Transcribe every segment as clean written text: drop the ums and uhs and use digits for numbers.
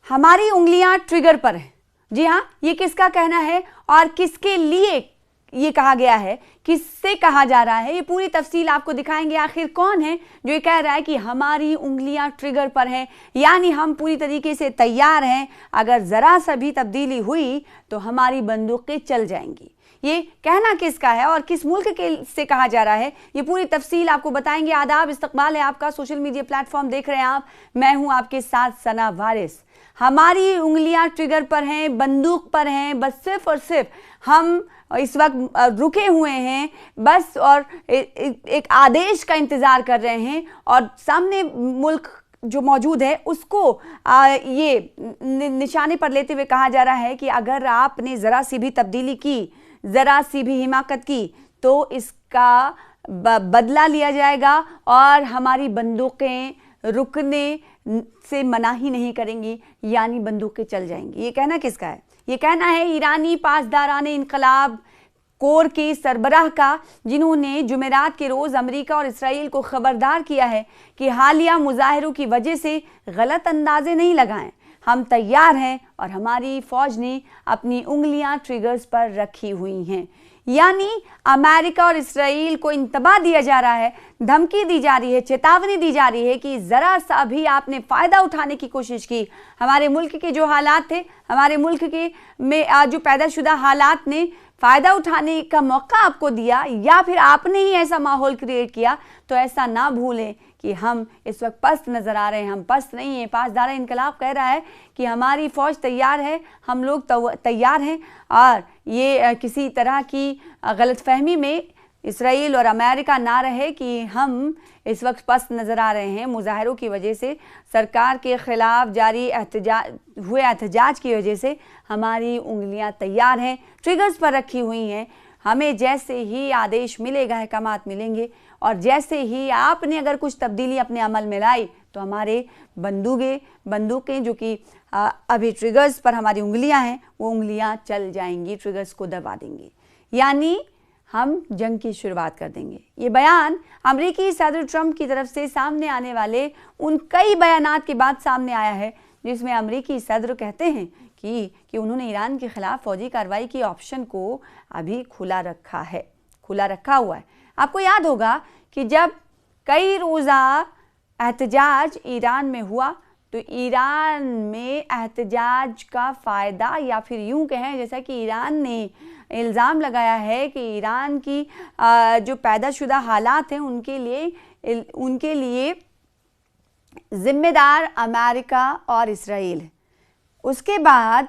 हमारी उंगलियां ट्रिगर पर हैं। जी हाँ, ये किसका कहना है और किसके लिए ये कहा गया है, किससे कहा जा रहा है, ये पूरी तफसील आपको दिखाएंगे। आखिर कौन है जो ये कह रहा है कि हमारी उंगलियां ट्रिगर पर हैं, यानी हम पूरी तरीके से तैयार हैं, अगर ज़रा सा भी तब्दीली हुई तो हमारी बंदूकें चल जाएंगी। ये कहना किसका है और किस मुल्क के से कहा जा रहा है, ये पूरी तफसील आपको बताएंगे। आदाब, इस्तकबाल है आपका, सोशल मीडिया प्लेटफॉर्म देख रहे हैं आप, मैं हूं आपके साथ सना वारिस। हमारी उंगलियां ट्रिगर पर हैं, बंदूक पर हैं, बस सिर्फ और सिर्फ हम इस वक्त रुके हुए हैं बस, और एक आदेश का इंतज़ार कर रहे हैं, और सामने मुल्क जो मौजूद है उसको ये निशाने पर लेते हुए कहा जा रहा है कि अगर आपने ज़रा सी भी तब्दीली की, ज़रा सी भी हिमाकत की, तो इसका बदला लिया जाएगा और हमारी बंदूकें रुकने से मना ही नहीं करेंगी, यानी बंदूकें चल जाएंगी। ये कहना किसका है? ये कहना है ईरानी पासदाराने इनकलाब कोर के सरबराह का, जिन्होंने जुमेरात के रोज़ अमेरिका और इसराइल को खबरदार किया है कि हालिया मुजाहिरों की वजह से गलत अंदाजे नहीं लगाएं, हम तैयार हैं और हमारी फ़ौज ने अपनी उंगलियां ट्रिगर्स पर रखी हुई हैं। यानी अमेरिका और इसराइल को इंतबाह दिया जा रहा है, धमकी दी जा रही है, चेतावनी दी जा रही है कि ज़रा सा भी आपने फ़ायदा उठाने की कोशिश की, हमारे मुल्क के जो हालात थे, हमारे मुल्क के में जो पैदाशुदा हालात ने फ़ायदा उठाने का मौका आपको दिया, या फिर आपने ही ऐसा माहौल क्रिएट किया, तो ऐसा ना भूलें कि हम इस वक्त पस्त नज़र आ रहे हैं। हम पस्त नहीं हैं। पासदार इनकलाब कह रहा है कि हमारी फ़ौज तैयार है, हम लोग तैयार हैं, और ये किसी तरह की गलतफहमी में इसराइल और अमेरिका ना रहे कि हम इस वक्त पस्त नज़र आ रहे हैं मुजाहिरों की वजह से, सरकार के ख़िलाफ़ जारी हुए एहतजाज की वजह से हमारी उंगलियां तैयार हैं, ट्रिगर्स पर रखी हुई हैं। हमें जैसे ही आदेश मिलेगा, अहकामात मिलेंगे, और जैसे ही आपने अगर कुछ तब्दीली अपने अमल में लाई, तो हमारे बंदूकें जो कि अभी ट्रिगर्स पर हमारी उंगलियां हैं, वो उंगलियां चल जाएंगी, ट्रिगर्स को दबा देंगी, यानी हम जंग की शुरुआत कर देंगे। ये बयान अमेरिकी सदर ट्रंप की तरफ से सामने आने वाले उन कई बयानात के बाद सामने आया है, जिसमें अमेरिकी सदर कहते हैं कि उन्होंने ईरान के खिलाफ फौजी कार्रवाई की ऑप्शन को अभी खुला रखा हुआ है। आपको याद होगा कि जब कई रोज़ा एहतजाज ईरान में हुआ, तो ईरान में एहतजाज का फ़ायदा, या फिर यूं कहें जैसा कि ईरान ने इल्ज़ाम लगाया है कि ईरान की जो पैदाशुदा हालात हैं उनके लिए ज़िम्मेदार अमेरिका और इसराइल है। उसके बाद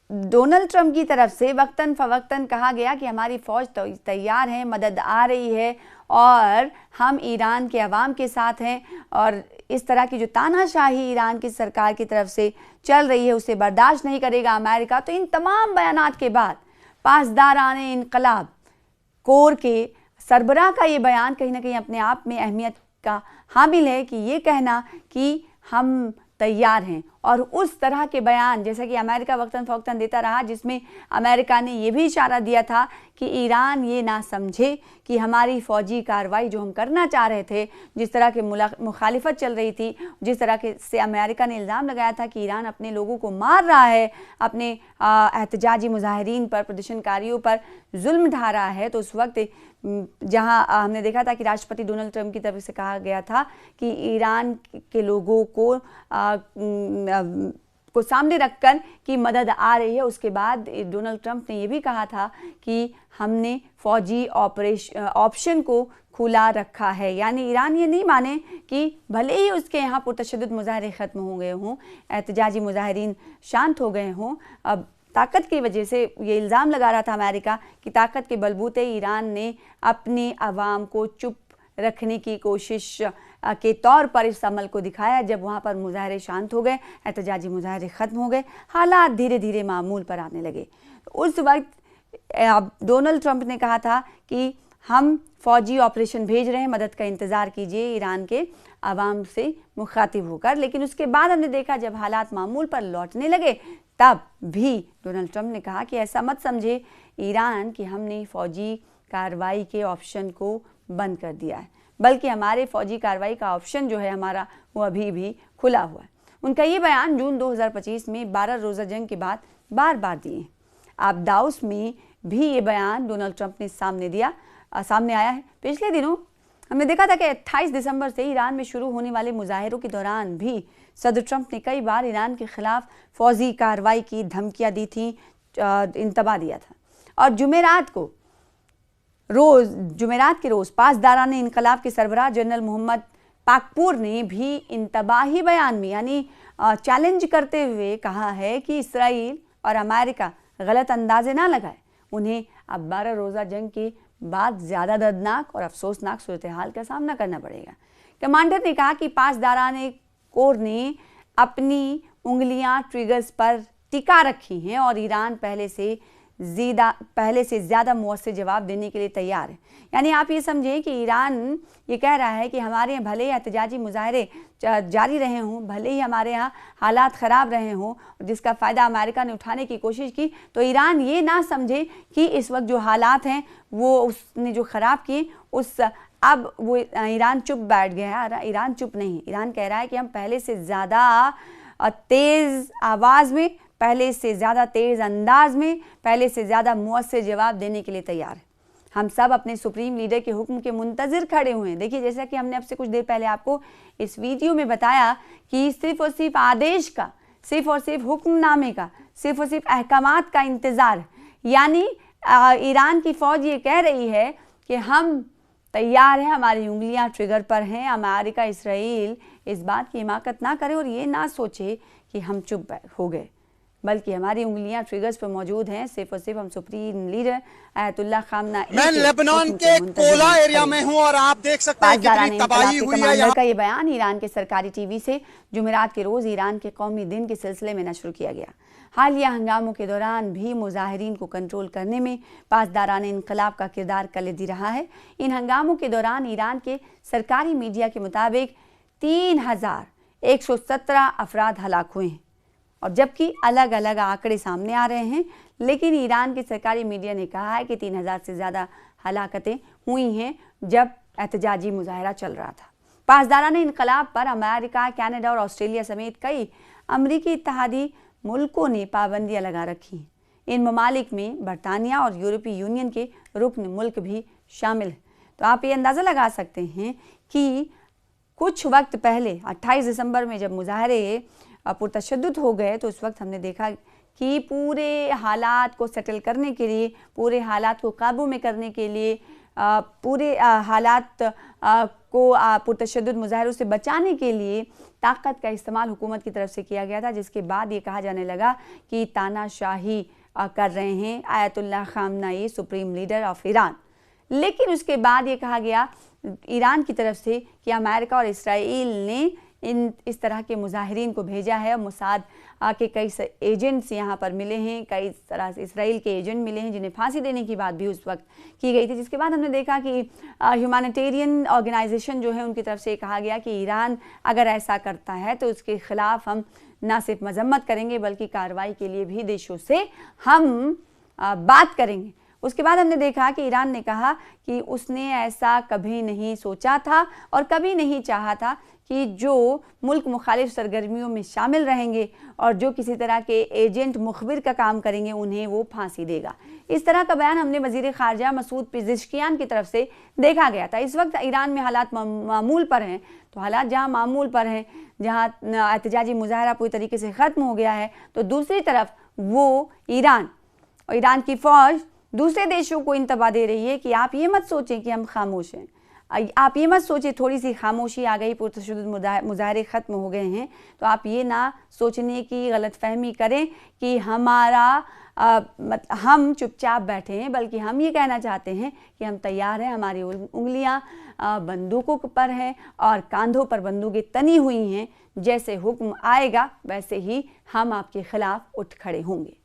डोनाल्ड ट्रंप की तरफ से वक्तन फ़वक्तन कहा गया कि हमारी फ़ौज तैयार है, मदद आ रही है, और हम ईरान के अवाम के साथ हैं, और इस तरह की जो तानाशाही ईरान की सरकार की तरफ से चल रही है उसे बर्दाश्त नहीं करेगा अमेरिका। तो इन तमाम बयानात के बाद पासदाराने इनकलाब कोर के सरबराह का ये बयान कहीं ना कहीं अपने आप में अहमियत का हामिल है, कि ये कहना कि हम तैयार हैं, और उस तरह के बयान जैसा कि अमेरिका वक्तन फ़वक्तन देता रहा, जिसमें अमेरिका ने यह भी इशारा दिया था कि ईरान ये ना समझे कि हमारी फ़ौजी कार्रवाई जो हम करना चाह रहे थे, जिस तरह की मुखालिफत चल रही थी, जिस तरह के से अमेरिका ने इल्ज़ाम लगाया था कि ईरान अपने लोगों को मार रहा है, अपने एहतजाजी मुजाहिरीन पर, प्रदर्शनकारियों पर जुल्म ढा रहा है, तो उस वक्त जहां हमने देखा था कि राष्ट्रपति डोनाल्ड ट्रंप की तरफ से कहा गया था कि ईरान के लोगों को सामने रखकर कि मदद आ रही है, उसके बाद डोनाल्ड ट्रंप ने यह भी कहा था कि हमने फौजी ऑप्शन को खुला रखा है। यानी ईरान ये नहीं माने कि भले ही उसके यहाँ पुरतशद्दुद मुजाहरे ख़त्म हो गए हों, एहतजाजी मुजाहिरीन शांत हो गए हों, अब ताकत की वजह से ये इल्ज़ाम लगा रहा था अमेरिका कि ताकत के बलबूते ईरान ने अपने अवाम को चुप रखने की कोशिश के तौर पर इस अमल को दिखाया। जब वहाँ पर मुजाहरे शांत हो गए, एहतजाजी मुजाहरे ख़त्म हो गए, हालात धीरे धीरे मामूल पर आने लगे, उस वक्त डोनाल्ड ट्रंप ने कहा था कि हम फ़ौजी ऑपरेशन भेज रहे हैं, मदद का इंतज़ार कीजिए ईरान के अवाम से मुखातिब होकर। लेकिन उसके बाद हमने देखा जब हालात मामूल पर लौटने लगे, तब भी डोनाल्ड ट्रंप ने कहा कि ऐसा मत समझे ईरान कि हमने फ़ौजी कार्रवाई के ऑप्शन को बंद कर दिया है, बल्कि हमारे फ़ौजी कार्रवाई का ऑप्शन जो है हमारा, वो अभी भी खुला हुआ है। उनका ये बयान जून 2025 में 12 रोज़ा जंग के बाद बार बार दिए। आप दाउस में भी ये बयान डोनाल्ड ट्रंप ने सामने आया है। पिछले दिनों हमने देखा था कि 28 दिसंबर से ईरान में शुरू होने वाले मुजाहिरों के दौरान भी सदर ट्रंप ने कई बार ईरान के खिलाफ फौजी कार्रवाई की धमकियां दी थी, इंतबा दिया था। और जुमेरात के रोज़ पासदारान इनकलाब के सरबराह जनरल मोहम्मद पाकपुर ने भी इंतबाही बयान में यानी चैलेंज करते हुए कहा है कि इसराइल और अमेरिका गलत अंदाजे ना लगाए, उन्हें अब 12 रोज़ा जंग के बाद ज़्यादा दर्दनाक और अफसोसनाक सूरत हाल का सामना करना पड़ेगा। कमांडर ने कहा कि पासदारान कोर ने अपनी उंगलियां ट्रिगर्स पर टिका रखी हैं और ईरान पहले से ज़्यादा मुअस्सिर जवाब देने के लिए तैयार है। यानी आप ये समझें कि ईरान ये कह रहा है कि हमारे यहाँ भले ही एहतजाजी मुजाहरे जारी रहे हों, भले ही हमारे यहाँ हालात ख़राब रहे हों, जिसका फ़ायदा अमेरिका ने उठाने की कोशिश की, तो ईरान ये ना समझे कि इस वक्त जो हालात हैं वो उसने जो ख़राब किए अब वो ईरान चुप बैठ गया है। ईरान चुप नहीं, ईरान कह रहा है कि हम पहले से ज़्यादा तेज़ आवाज़ में, पहले से ज़्यादा तेज़ अंदाज में, पहले से ज़्यादा मुअस्सिर जवाब देने के लिए तैयार है। हम सब अपने सुप्रीम लीडर के हुक्म के मुंतज़िर खड़े हुए हैं। देखिए, जैसा कि हमने अब से कुछ देर पहले आपको इस वीडियो में बताया कि सिर्फ और सिर्फ आदेश का, सिर्फ और सिर्फ हुक्मनामे का, सिर्फ और सिर्फ अहकामात का इंतज़ार। यानी ईरान की फ़ौज ये कह रही है कि हम तैयार हैं, हमारी उंगलियां ट्रिगर पर हैं। अमेरिका, इसराइल इस बात की हिमाकत ना करे और ये ना सोचे कि हम चुप हो गए, बल्कि हमारी उंगलियां ट्रिगर्स पर मौजूद हैं। सिर्फ और सिर्फ हम सुप्रीम लीडर आयतुल्लाह खामनेई मैं लेबनान के कोला एरिया में हूं और आप देख सकते हैं कितनी तबाही हुई है। कमांडर का ये बयान ईरान के सरकारी टीवी से जुमेरात के रोज ईरान के कौमी दिन के सिलसिले में नशर किया गया। हालिया हंगामों के दौरान भी मुजाहिरीन को कंट्रोल करने में पासदारान इनकलाब का किरदार कलीदी रहा है। इन हंगामों के दौरान ईरान के सरकारी मीडिया के मुताबिक 3117 अफराद हलाक हुए हैं, और जबकि अलग अलग आंकड़े सामने आ रहे हैं, लेकिन ईरान के सरकारी मीडिया ने कहा है कि 3000 से ज़्यादा हलाकतें हुई हैं जब एहतजाजी मुजाहरा चल रहा था। पासदारान इनकलाब पर अमेरिका, कनाडा और ऑस्ट्रेलिया समेत कई अमरीकी इत्तेहादी मुल्कों ने पाबंदियां लगा रखी हैं। इन ममालिक में बरतानिया और यूरोपीय यूनियन के रुकन मुल्क भी शामिल हैं। तो आप ये अंदाज़ा लगा सकते हैं कि कुछ वक्त पहले 28 दिसंबर में जब मुजाहरे पुरतशद्दुद हो गए, तो उस वक्त हमने देखा कि पूरे हालात को सेटल करने के लिए, पूरे हालात को काबू में करने के लिए, पूरे हालात को पुरतशद्दुद मुजाहरों से बचाने के लिए ताकत का इस्तेमाल हुकूमत की तरफ से किया गया था, जिसके बाद ये कहा जाने लगा कि तानाशाही कर रहे हैं Ayatollah Khamenei, supreme leader of Iran. लेकिन उसके बाद ये कहा गया ईरान की तरफ से कि अमेरिका और इसराइल ने इस तरह के मुजाहिरीन को भेजा है। मुसाद के कई एजेंट्स यहाँ पर मिले हैं, कई तरह से इसराइल के एजेंट मिले हैं जिन्हें फांसी देने की बात भी उस वक्त की गई थी, जिसके बाद हमने देखा कि ह्यूमैनिटेरियन ऑर्गेनाइजेशन जो है उनकी तरफ से कहा गया कि ईरान अगर ऐसा करता है तो उसके खिलाफ हम ना सिर्फ मजम्मत करेंगे बल्कि कार्रवाई के लिए भी देशों से हम बात करेंगे। उसके बाद हमने देखा कि ईरान ने कहा कि उसने ऐसा कभी नहीं सोचा था और कभी नहीं चाहा था कि जो मुल्क मुखालिफ सरगर्मियों में शामिल रहेंगे और जो किसी तरह के एजेंट मुखबिर का काम करेंगे उन्हें वो फांसी देगा। इस तरह का बयान हमने वज़ीर ख़ारजा मसूद पेज़ेश्कियान की तरफ से देखा गया था। इस वक्त ईरान में हालात मामूल पर हैं, तो हालात जहाँ मामूल पर हैं, जहाँ एहतजाजी मुजाहरा पूरी तरीके से ख़त्म हो गया है, तो दूसरी तरफ वो ईरान की फ़ौज दूसरे देशों को इंतबा दे रही है कि आप ये मत सोचें कि हम खामोश हैं, आप ये मत सोचें थोड़ी सी खामोशी आ गई, पुरतशद्दुद मुजाहरे ख़त्म हो गए हैं, तो आप ये ना सोचने की गलतफहमी करें कि हम चुपचाप बैठे हैं, बल्कि हम ये कहना चाहते हैं कि हम तैयार हैं, हमारी उंगलियां बंदूकों पर हैं और कांधों पर बंदूकें तनी हुई हैं। जैसे हुक्म आएगा वैसे ही हम आपके खिलाफ उठ खड़े होंगे।